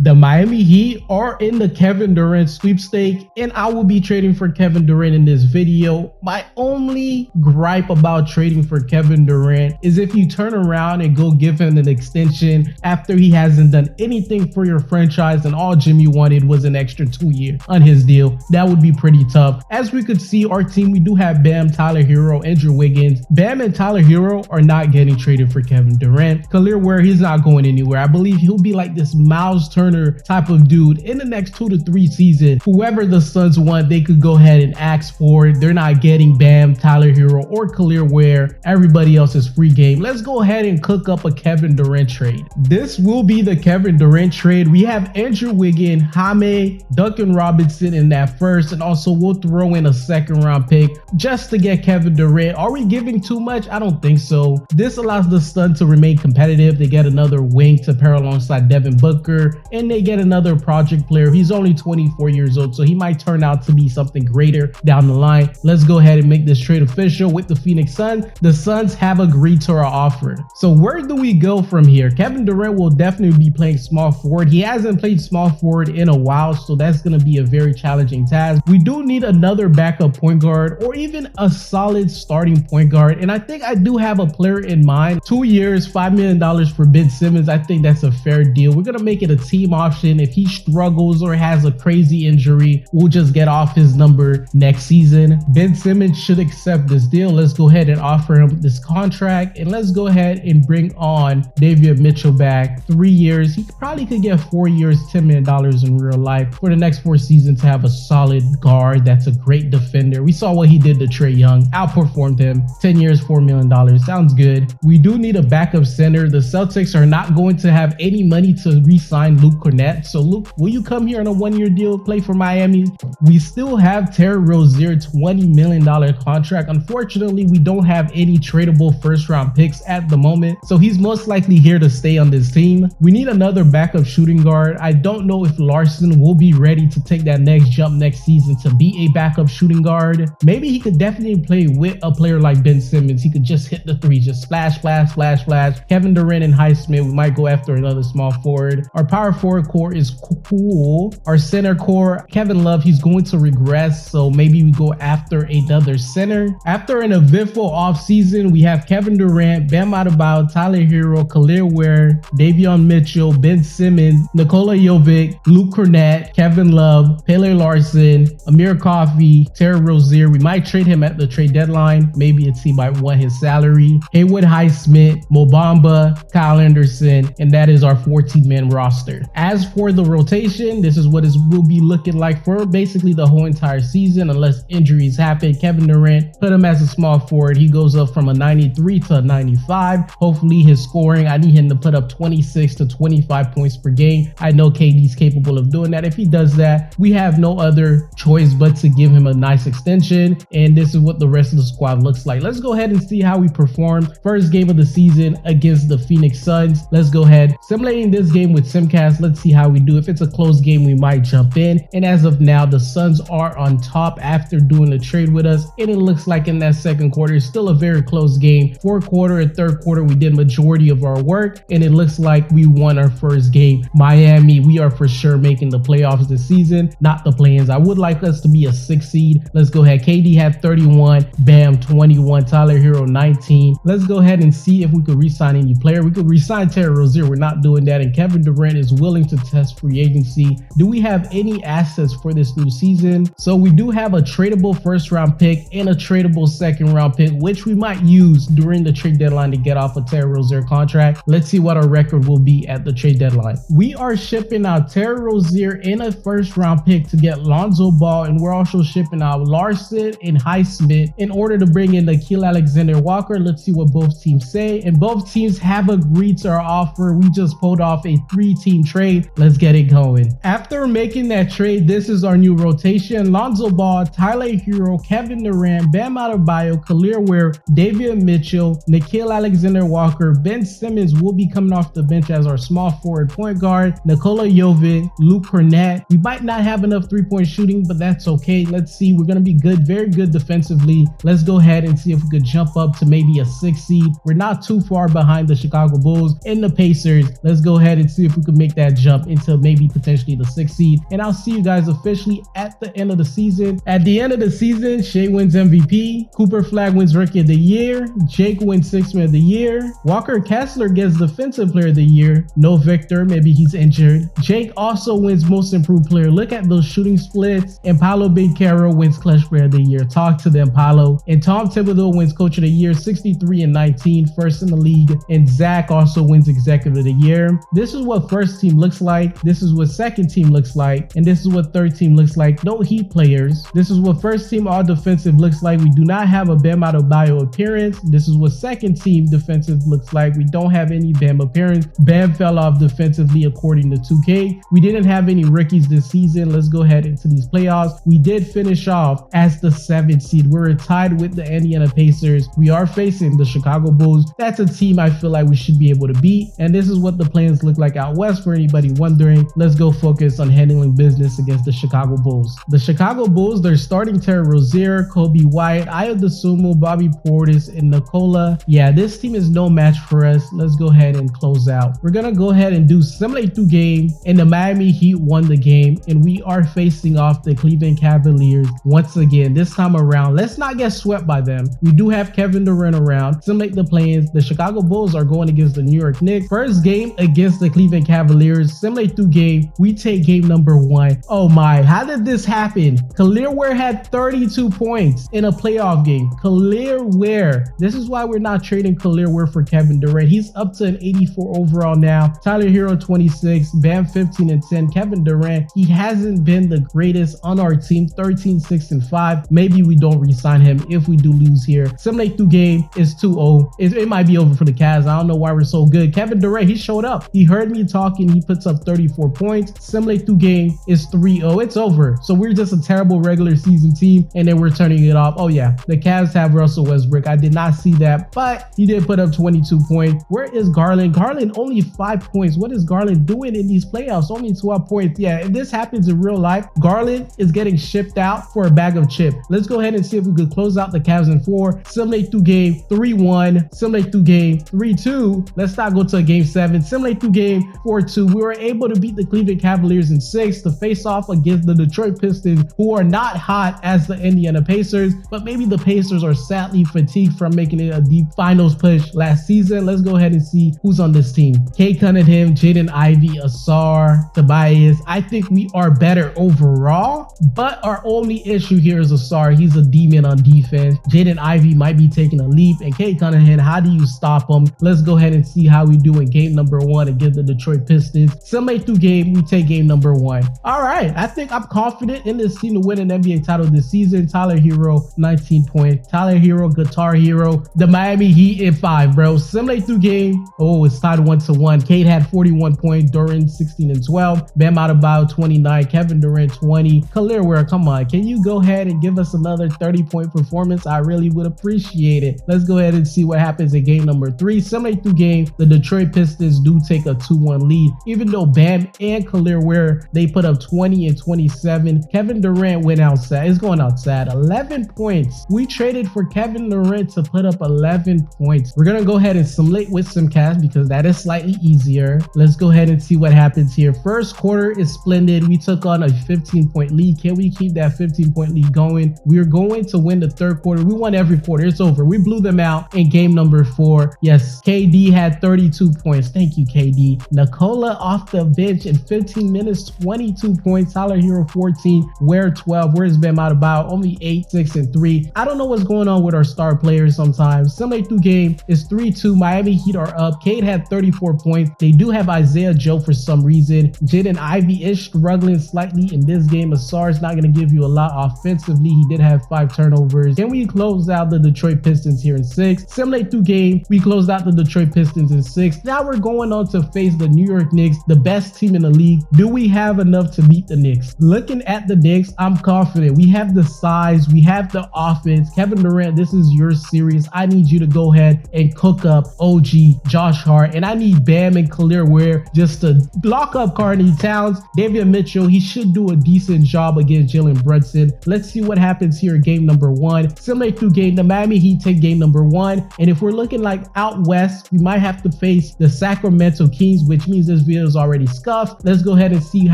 The Miami Heat are in the Kevin Durant sweepstake, and I will be trading for Kevin Durant in this video. My only gripe about trading for Kevin Durant is if you turn around and go give him an extension after he hasn't done anything for your franchise and all Jimmy wanted was an extra 2 years on his deal. That would be pretty tough. As we could see, our team, we do have Bam, Tyler Hero, Andrew Wiggins. Bam and Tyler Hero are not getting traded for Kevin Durant. Kel'el Ware, he's not going anywhere. I believe he'll be like this Miles Turner type of dude in the next 2 to 3 seasons. Whoever the Suns want, they could go ahead and ask for it. They're not getting Bam, Tyler Hero, or Kel'el Ware. Everybody else is free game. Let's go ahead and cook up a Kevin Durant trade. This will be the Kevin Durant trade. We have Andrew Wiggins, Jaime, Duncan Robinson in that first, and also we'll throw in a second round pick just to get Kevin Durant. Are we giving too much? I don't think so. This allows the Suns to remain competitive. They get another wing to pair alongside Devin Booker, and they get another project player. He's only 24 years old, so he might turn out to be something greater down the line. Let's go ahead and make this trade official with the Phoenix Suns. The Suns have agreed to our offer. So where do we go from here? Kevin Durant will definitely be playing small forward. He hasn't played small forward in a while, so that's going to be a very challenging task. We do need another backup point guard or even a solid starting point guard, and I think I do have a player in mind. 2 years, $5 million for Ben Simmons. I think that's a fair deal. We're going to make it a team option. If he struggles or has a crazy injury, we'll just get off his number next season. Ben Simmons should accept this deal. Let's go ahead and offer him this contract, and let's go ahead and bring on Davion Mitchell back. 3 years. He probably could get 4 years, $10 million in real life for the next 4 seasons to have a solid guard that's a great defender. We saw what he did to Trae Young, outperformed him. 10 years, $4 million. Sounds good. We do need a backup center. The Celtics are not going to have any money to re-sign Luke Cornett. So Luke, will you come here on a 1-year deal, play for Miami? We still have Terry Rozier, $20 million contract. Unfortunately, we don't have any tradable first round picks at the moment, so he's most likely here to stay on this team. We need another backup shooting guard. I don't know if Larson will be ready to take that next jump next season to be a backup shooting guard. Maybe he could definitely play with a player like Ben Simmons. He could just hit the three, just splash, splash, splash, splash. Kevin Durant and Highsmith, we might go after another small forward. Our power forward core is cool. Our center core, Kevin Love, he's going to regress, so maybe we go after another center. After an eventful offseason, we have Kevin Durant, Bam Adebayo, Tyler Hero, Kel'el Ware, Davion Mitchell, Ben Simmons, Nikola Jovic, Luke Cornett, Kevin Love, Pele Larson, Amir Coffey, Terry Rozier. We might trade him at the trade deadline. Maybe a team might want his salary. Haywood Highsmith, Mo Bamba, Kyle Anderson, and that is our 14-man roster. As for the rotation, this is what it will be looking like for basically the whole entire season unless injuries happen. Kevin Durant, put him as a small forward. He goes up from a 93 to a 95. Hopefully his scoring, I need him to put up 26 to 25 points per game. I know KD's capable of doing that. If he does that, we have no other choice but to give him a nice extension, and this is what the rest of the squad looks like. Let's go ahead and see how we perform. First game of the season against the Phoenix Suns. Let's go ahead, simulating this game with Simcast. Let's see how we do. If it's a close game, we might jump in, and as of now, the Suns are on top after doing the trade with us, and it looks like in that second quarter, it's still a very close game. Fourth quarter and third quarter, we did majority of our work, and it looks like we won our first game. Miami, we are for sure making the playoffs this season, not the play-ins. I would like us to be a 6 seed. Let's go ahead. KD had 31, Bam 21, Tyler Hero 19. Let's go ahead and see if we could re-sign any player. We could re-sign Terry Rozier. We're not doing that, and Kevin Durant is willing to test free agency. Do we have any assets for this new season? So we do have a tradable first round pick and a tradable second round pick, which we might use during the trade deadline to get off a Terry Rozier contract. Let's see what our record will be at the trade deadline. We are shipping out Terry Rozier in a first round pick to get Lonzo Ball, and we're also shipping out Larson and Highsmith in order to bring in Nickeil Alexander-Walker. Let's see what both teams say, and both teams have agreed to our offer. We just pulled off a 3-team trade. Let's get it going. After making that trade, this is our new rotation. Lonzo Ball, Tyler Hero, Kevin Durant, Bam Adebayo, Kel'el Ware, Davion Mitchell, Nickeil Alexander-Walker, Ben Simmons will be coming off the bench as our small forward point guard, Nikola Jovic, Luke Cornett. We might not have enough 3-point shooting, but that's okay. Let's see. We're going to be good, very good defensively. Let's go ahead and see if we could jump up to maybe a 6 seed. We're not too far behind the Chicago Bulls and the Pacers. Let's go ahead and see if we could make that that jump into maybe potentially the 6th seed. And I'll see you guys officially at the end of the season. At the end of the season, Shea wins MVP, Cooper Flag wins Rookie of the Year, Jake wins Sixth Man of the Year, Walker Kessler gets Defensive Player of the Year, no Victor, maybe he's injured. Jake also wins Most Improved Player. Look at those shooting splits. And Paulo Banchero wins Clutch Player of the Year. Talk to them, Paulo. And Tom Thibodeau wins Coach of the Year, 63-19, first in the league. And Zach also wins Executive of the Year. This is what first team looks like. This is what second team looks like. And this is what third team looks like. No Heat players. This is what first team all defensive looks like. We do not have a Bam Adebayo appearance. This is what second team defensive looks like. We don't have any Bam appearance. Bam fell off defensively according to 2K. We didn't have any rookies this season. Let's go ahead into these playoffs. We did finish off as the 7th seed. We're tied with the Indiana Pacers. We are facing the Chicago Bulls. That's a team I feel like we should be able to beat. And this is what the plans look like out west for anybody wondering. Let's go focus on handling business against the Chicago Bulls. The Chicago Bulls, they're starting Terry Rozier, Kobe White, Ayo Dosunmu, Bobby Portis, and Nikola. Yeah, this team is no match for us. Let's go ahead and close out. We're gonna go ahead and do simulate through game, and the Miami Heat won the game, and we are facing off the Cleveland Cavaliers once again. This time around, let's not get swept by them. We do have Kevin Durant around. Simulate the plans. The Chicago Bulls are going against the New York Knicks. First game against the Cleveland Cavaliers. Simulate through game. We take game number 1. Oh my, how did this happen? Kel'el Ware had 32 points in a playoff game. Kel'el Ware. This is why we're not trading Kel'el Ware for Kevin Durant. He's up to an 84 overall now. Tyler Hero 26, Bam 15 and 10. Kevin Durant, he hasn't been the greatest on our team. 13, 6 and 5. Maybe we don't re-sign him if we do lose here. Simulate through game is 2-0. It might be over for the Cavs. I don't know why we're so good. Kevin Durant, he showed up. He heard me talking. He puts up 34 points. Simulate through game is 3-0. It's over. So we're just a terrible regular season team, and then we're turning it off. Oh yeah, the Cavs have Russell Westbrook. I did not see that, but he did put up 22 points. Where is Garland? Garland only 5 points. What is Garland doing in these playoffs? Only 12 points. Yeah, if this happens in real life, Garland is getting shipped out for a bag of chips. Let's go ahead and see if we could close out the Cavs in 4. Simulate through game 3-1. Simulate through game 3-2. Let's not go to a game 7. Simulate through game 4-2. We were able to beat the Cleveland Cavaliers in 6 to face off against the Detroit Pistons, who are not hot as the Indiana Pacers, but maybe the Pacers are sadly fatigued from making it a deep finals push last season. Let's go ahead and see who's on this team. Cade Cunningham, Jaden Ivey, Asar, Tobias. I think we are better overall, but our only issue here is Asar. He's a demon on defense. Jaden Ivey might be taking a leap, and Cade Cunningham, how do you stop him? Let's go ahead and see how we do in game number 1 against the Detroit Pistons. Simulate through game, we take game number 1. All right, I think I'm confident in this team to win an NBA title this season. Tyler Hero, 19 points. Tyler Hero, Guitar Hero. The Miami Heat in 5, bro. Simulate through game. Oh, it's tied 1-1. Cade had 41 points. Durant, 16 and 12. Bam Adebayo, 29. Kevin Durant, 20. Kel'el Ware, come on. Can you go ahead and give us another 30-point performance? I really would appreciate it. Let's go ahead and see what happens in game number 3. Simulate through game. The Detroit Pistons do take a 2-1 lead. Even though Bam and Kel'el Ware, they put up 20 and 27. Kevin Durant went outside. It's going outside. 11 points. We traded for Kevin Durant to put up 11 points. We're going to go ahead and simulate with some cash because that is slightly easier. Let's go ahead and see what happens here. First quarter is splendid. We took on a 15-point lead. Can we keep that 15-point lead going? We're going to win the third quarter. We won every quarter. It's over. We blew them out in game number 4. Yes, KD had 32 points. Thank you, KD. Nikola off the bench in 15 minutes, 22 points. Tyler Hero, 14. Ware, 12. Where's Bam Adebayo? Only 8, 6, and 3. I don't know what's going on with our star players sometimes. Simulate through game is 3-2. Miami Heat are up. Cade had 34 points. They do have Isaiah Joe for some reason. Jaden Ivey is struggling slightly in this game. Asar is not going to give you a lot offensively. He did have 5 turnovers. Then we close out the Detroit Pistons here in 6. Simulate through game. We closed out the Detroit Pistons in 6. Now we're going on to face the New York Knicks, the best team in the league. Do we have enough to beat the Knicks? Looking at the Knicks, I'm confident. We have the size. We have the offense. Kevin Durant, this is your series. I need you to go ahead and cook up OG, Josh Hart, and I need Bam and Kel'el Ware just to lock up Karl-Anthony Towns. David Mitchell, he should do a decent job against Jalen Brunson. Let's see what happens here in game number 1. Simulate through game. The Miami Heat take game number 1. And if we're looking like out west, we might have to face the Sacramento Kings, which means this video is already scuffed. Let's go ahead and see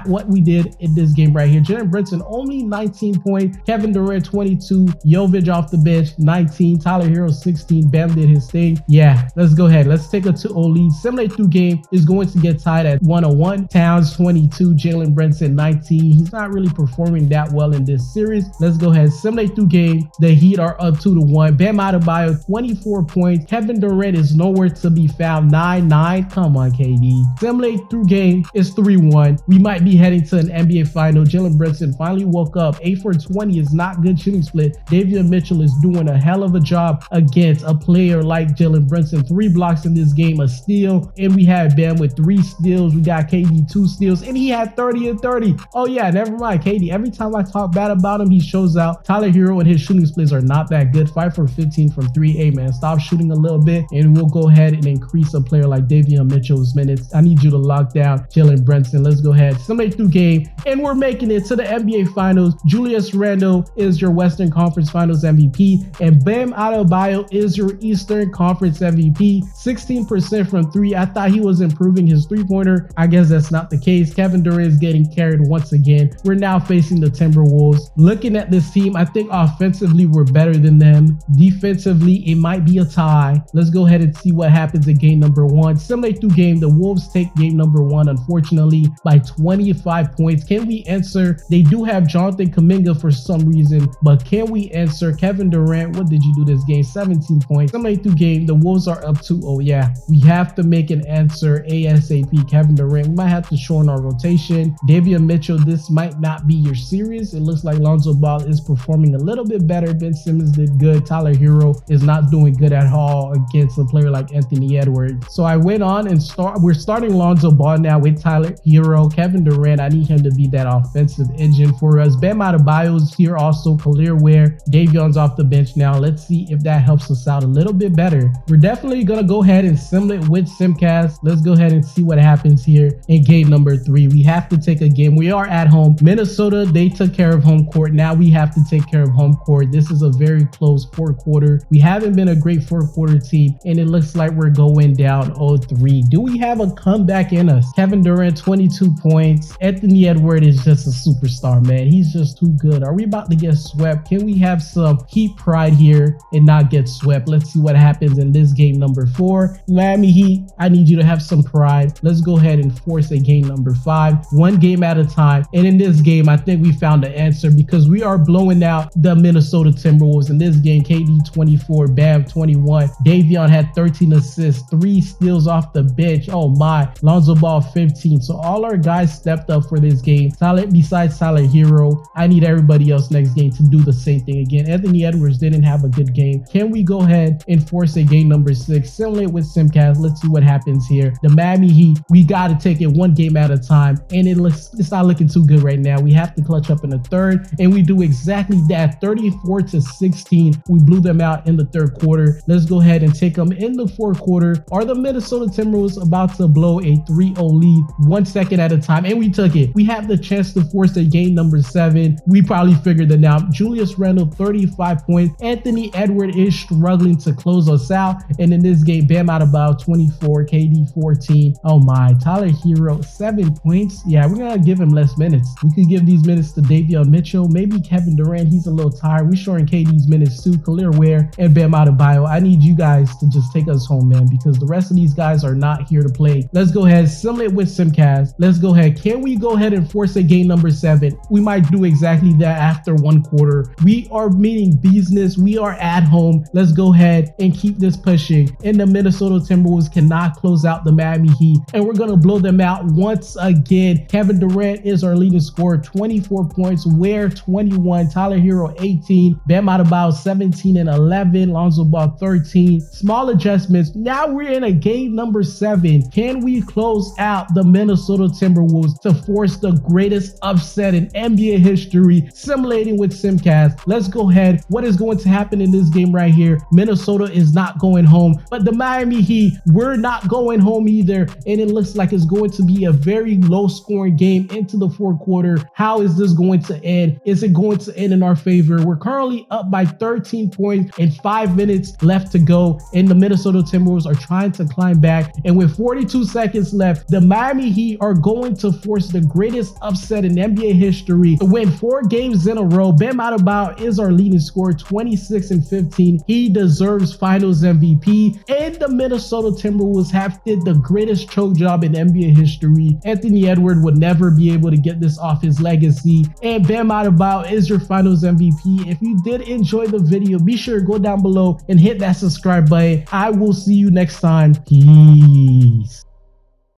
what we did in this game right here. Jalen Brunson only 19 points, Kevin Durant 22, Jovic off the bench 19, Tyler Hero 16. Bam did his thing. Yeah, let's go ahead. Let's take a 2-0 lead. Simulate through game is going to get tied at 101. Towns 22, Jalen Brunson 19. He's not really performing that well in this series. Let's go ahead. Simulate through game. The Heat are up 2-1. Bam Adebayo 24 points. Kevin Durant is nowhere to be found. 9-9. Come on, KD. Simulate through game is 3-1. We might be heading to an NBA final. Jalen Brunson finally woke up. 8 for 20 is not good shooting split. Davion Mitchell is doing a hell of a job against a player like Jalen Brunson. 3 blocks in this game, a steal, and we had Bam with 3 steals. We got KD 2 steals, and he had 30 and 30. Oh yeah, never mind. KD, every time I talk bad about him, he shows out. Tyler Hero and his shooting splits are not that good. 5 for 15 from 3. Hey man, stop shooting a little bit, and we'll go ahead and increase a player like Davion Mitchell's minutes. I need you to lock down Jalen Brunson. Let's go ahead. Simulate through game, and we're making it to the NBA Finals. Julius Randle is your Western Conference Finals MVP, and Bam Adebayo is your Eastern Conference MVP. 16% from 3. I thought he was improving his three-pointer. I guess that's not the case. Kevin Durant is getting carried once again. We're now facing the Timberwolves. Looking at this team, I think offensively we're better than them. Defensively, it might be a tie. Let's go ahead and see what happens in game number 1. Simulate through game. The Wolves take game number 1, unfortunately, by 25 points. Can we answer? They do have Jonathan Kuminga for some reason, but can we answer? Kevin Durant, what did you do this game? 17 points. Simulate through game. The Wolves are up 2-0. Yeah, we have to make an answer ASAP. Kevin Durant, we might have to shorten our rotation. Davion Mitchell, this might not be your series. It looks like Lonzo Ball is performing a little bit better. Ben Simmons did good. Tyler Hero is not doing good at all against a player like Anthony Edwards. So I went on and we're starting Lonzo Ball now with Tyler Hero. Kevin Durant, I need him to be that offensive engine for us. Bam Adebayo's here also. Khalil Ware. Davion's off the bench now. Let's see if that helps us out a little bit better. We're definitely going to go ahead and simulate with Simcast. Let's go ahead and see what happens here in game number 3. We have to take a game. We are at home. Minnesota, they took care of home court. Now we have to take care of home court. This is a very close fourth quarter. We haven't been a great fourth quarter team, and it looks like we're going down 0-3. Do we have a comeback in us? Kevin Durant, 22 points. Anthony Edwards is just a superstar, man. He's just too good. Are we about to get swept? Can we have some Heat pride here and not get swept? Let's see what happens in this game number 4. Miami Heat, I need you to have some pride. Let's go ahead and force a game number 5. One game at a time. And in this game, I think we found the answer because we are blowing out the Minnesota Timberwolves. In this game, KD 24, Bam 21. Davion had 13 assists, 3 steals off the bench. Oh my. Lonzo Ball 15. So all our guys stepped up for this game. Besides Tyler Hero, I need everybody else next game to do the same thing again. Anthony Edwards didn't have a good game. Can we go ahead and force a game number 6? Simulate with Simcast. Let's see what happens here. The Miami Heat, we got to take it one game at a time, and it's not looking too good right now. We have to clutch up in the third, and we do exactly that. 34-16. We blew them out in the third quarter. Let's go ahead and take them in the fourth quarter. Are the Minnesota Timberwolves about to blow a 3-0 lead 1 second at a time? And we took it. We have the chance to force a game number 7. We probably figured it out. Julius Randle, 35 points. Anthony Edwards is struggling to close us out. And in this game, Bam Adebayo 24, KD 14. Oh my. Tyler Hero 7 points. Yeah, we're gonna give him less minutes. We could give these minutes to Davion Mitchell, maybe Kevin Durant. He's a little tired. We're showing KD's minutes too. Khalil Ware and Bam Adebayo. I need you guys to just take us home, man, because the rest of these guys are not here to play. Let's go ahead, simulate with Simcast. Let's go ahead. Can we go ahead and force a game number 7? We might do exactly that after one quarter. We are meeting business. We are at home. Let's go ahead and keep this pushing. And the Minnesota Timberwolves cannot close out the Miami Heat, and we're gonna blow them out once again. Kevin Durant is our leading scorer, 24 points. Ware 21, Tyler Hero 18, Bam Adebayo 17 and 11, Lonzo Ball 13. Small adjustments. Now we're in a game number 7. Can we close out the Minnesota Timberwolves to force the greatest upset in NBA history? Simulating with Simcast. Let's go ahead. What is going to happen in this game right here? Minnesota is not going home, but the Miami Heat, we're not going home either, and it looks like it's going to be a very low scoring game into the fourth quarter. How is this going to end? Is it going to end in our favor? We're currently up by 13 points and 5 minutes left to go, and the Minnesota Timberwolves are trying to climb back, and with 42 seconds left, the Miami Heat are going to force the greatest upset in NBA history to win 4 games in a row. Bam Adebayo is our leading scorer, 26 and 15. He deserves Finals MVP. And the Minnesota Timberwolves have did the greatest choke job in NBA history. Anthony Edwards would never be able to get this off his legacy. And Bam Adebayo is your Finals MVP. If you did enjoy the video, be sure to go down below and hit that subscribe button. I will see you next time. Peace.